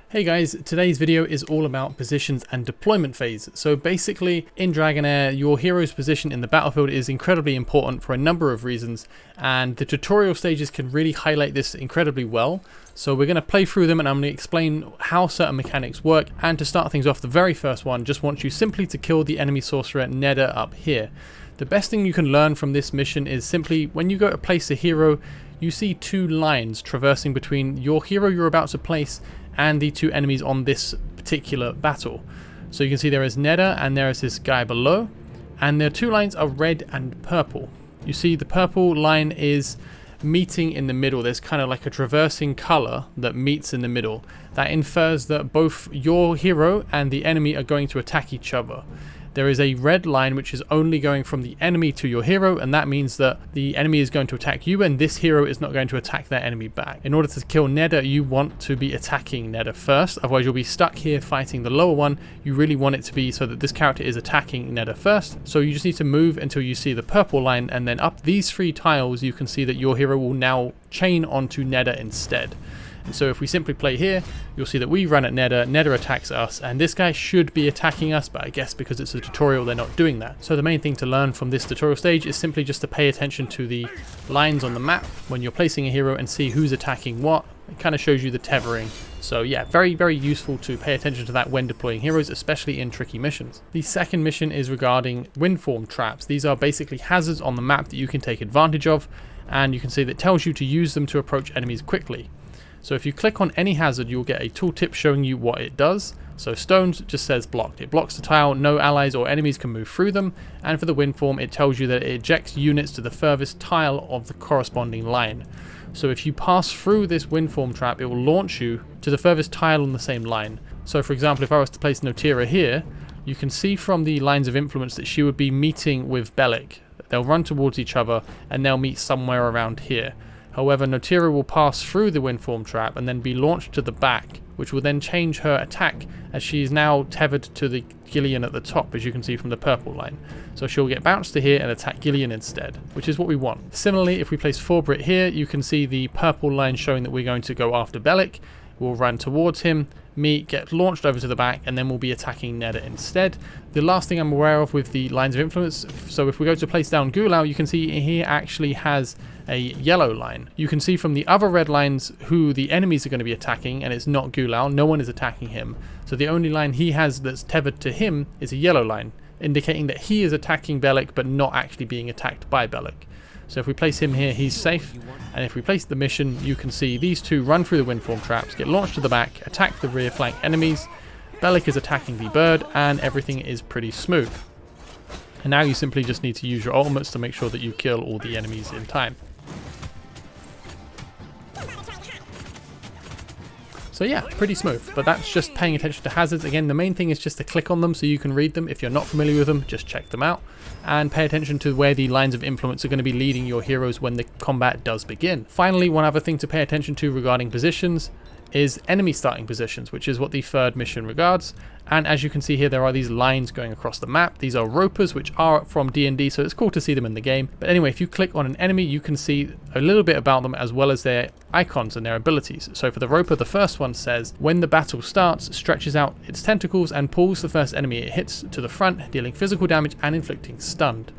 Hey guys, today's video is all about positions and deployment phase. So basically in DragonHeir, your hero's position in the battlefield is incredibly important for a number of reasons, and the tutorial stages can really highlight this incredibly well. So we're going to play through them and I'm going to explain how certain mechanics work. And to start things off, the very first one just wants you simply to kill the enemy sorcerer Neda up here. The best thing you can learn from this mission is simply when you go to place a hero, you see two lines traversing between your hero you're about to place and the two enemies on this particular battle. So you can see there is Neda and there is this guy below, and their two lines are red and purple. You see the purple line is meeting in the middle. There's kind of like a traversing color that meets in the middle. That infers that both your hero and the enemy are going to attack each other. There is a red line which is only going from the enemy to your hero, and that means that the enemy is going to attack you and this hero is not going to attack their enemy back. In order to kill Neda, you want to be attacking Neda first, otherwise you'll be stuck here fighting the lower one. You really want it to be so that this character is attacking Neda first. So you just need to move until you see the purple line, and then up these three tiles you can see that your hero will now chain onto Neda instead. And so if we simply play here, you'll see that we run at Neda, Neda attacks us, and this guy should be attacking us, but I guess because it's a tutorial they're not doing that. So the main thing to learn from this tutorial stage is simply just to pay attention to the lines on the map when you're placing a hero and see who's attacking what. It kind of shows you the tethering. So yeah, very useful to pay attention to that when deploying heroes, especially in tricky missions. The second mission is regarding windform traps. These are basically hazards on the map that you can take advantage of, and you can see that it tells you to use them to approach enemies quickly. So if you click on any hazard, you'll get a tooltip showing you what it does. So stones just says blocked. It blocks the tile, no allies or enemies can move through them. And for the windform, it tells you that it ejects units to the furthest tile of the corresponding line. So if you pass through this windform trap, it will launch you to the furthest tile on the same line. So for example, if I was to place Notira here, you can see from the lines of influence that she would be meeting with Bellic. They'll run towards each other and they'll meet somewhere around here. However, Notira will pass through the windform trap and then be launched to the back, which will then change her attack as she is now tethered to the Gillian at the top, as you can see from the purple line. So she'll get bounced to here and attack Gillian instead, which is what we want. Similarly, if we place Forbrit here, you can see the purple line showing that we're going to go after Bellic. We'll run towards him, get launched over to the back, and then we'll be attacking Neda instead. The last thing I'm aware of with the lines of influence, so if we go to place down Gulao, you can see he actually has a yellow line. You can see from the other red lines who the enemies are going to be attacking, and it's not Gulao. No one is attacking him. So the only line he has that's tethered to him is a yellow line, indicating that he is attacking Bellic but not actually being attacked by Bellic. So if we place him here, he's safe. And if we place the mission, you can see these two run through the windform traps, get launched to the back, attack the rear flank enemies. Bellic is attacking the bird, and everything is pretty smooth. And now you simply just need to use your ultimates to make sure that you kill all the enemies in time. So yeah, pretty smooth, but that's just paying attention to hazards. Again, the main thing is just to click on them so you can read them. If you're not familiar with them, just check them out and pay attention to where the lines of influence are going to be leading your heroes when the combat does begin. Finally, one other thing to pay attention to regarding positions is enemy starting positions, which is what the third mission regards. And as you can see here, there are these lines going across the map. These are ropers, which are from D&D, so it's cool to see them in the game. But anyway, if you click on an enemy, you can see a little bit about them as well as their icons and their abilities. So for the roper, the first one says, when the battle starts, stretches out its tentacles and pulls the first enemy it hits to the front, dealing physical damage and inflicting stunned.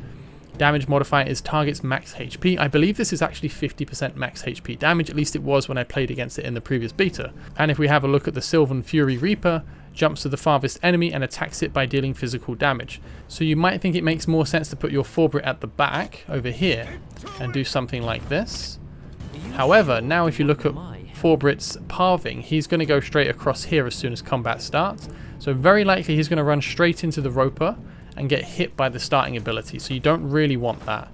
Damage modifier is target's max HP. I believe this is actually 50% max HP damage, at least it was when I played against it in the previous beta. And if we have a look at the Sylvan Fury Reaper, jumps to the farthest enemy and attacks it by dealing physical damage. So you might think it makes more sense to put your Forbrit at the back, over here, and do something like this. However, now if you look at Forbrit's pathing, he's going to go straight across here as soon as combat starts. So very likely he's going to run straight into the Roper and get hit by the starting ability, so you don't really want that.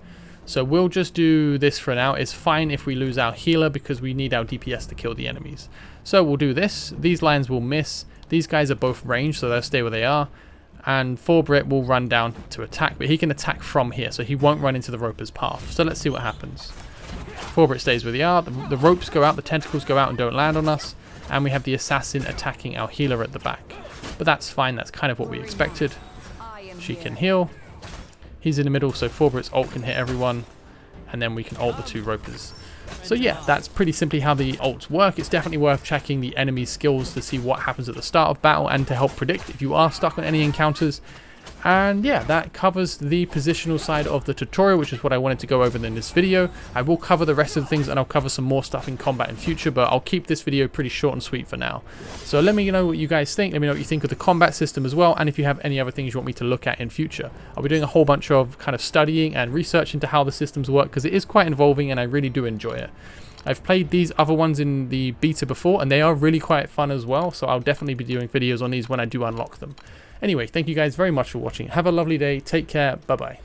So we'll just do this for now. It's fine if we lose our healer because we need our DPS to kill the enemies. So we'll do this. These lines will miss. These guys are both ranged, so they'll stay where they are. And Forbrit will run down to attack, but he can attack from here, so he won't run into the Roper's path. So let's see what happens. Forbrit stays where they are. The ropes go out, the tentacles go out and don't land on us. And we have the assassin attacking our healer at the back. But that's fine, that's kind of what we expected. She can heal. He's in the middle, so Forbrit's ult can hit everyone. And then we can ult the two ropers. So yeah, that's pretty simply how the ults work. It's definitely worth checking the enemy skills to see what happens at the start of battle and to help predict if you are stuck on any encounters. And yeah, that covers the positional side of the tutorial, which is what I wanted to go over in this video. I will cover the rest of the things and I'll cover some more stuff in combat in future, but I'll keep this video pretty short and sweet for now. So let me know what you guys think. Let me know what you think of the combat system as well, and if you have any other things you want me to look at in future. I'll be doing a whole bunch of kind of studying and research into how the systems work, because it is quite involving and I really do enjoy it. I've played these other ones in the beta before and they are really quite fun as well, so I'll definitely be doing videos on these when I do unlock them. Anyway, thank you guys very much for watching. Have a lovely day. Take care. Bye-bye.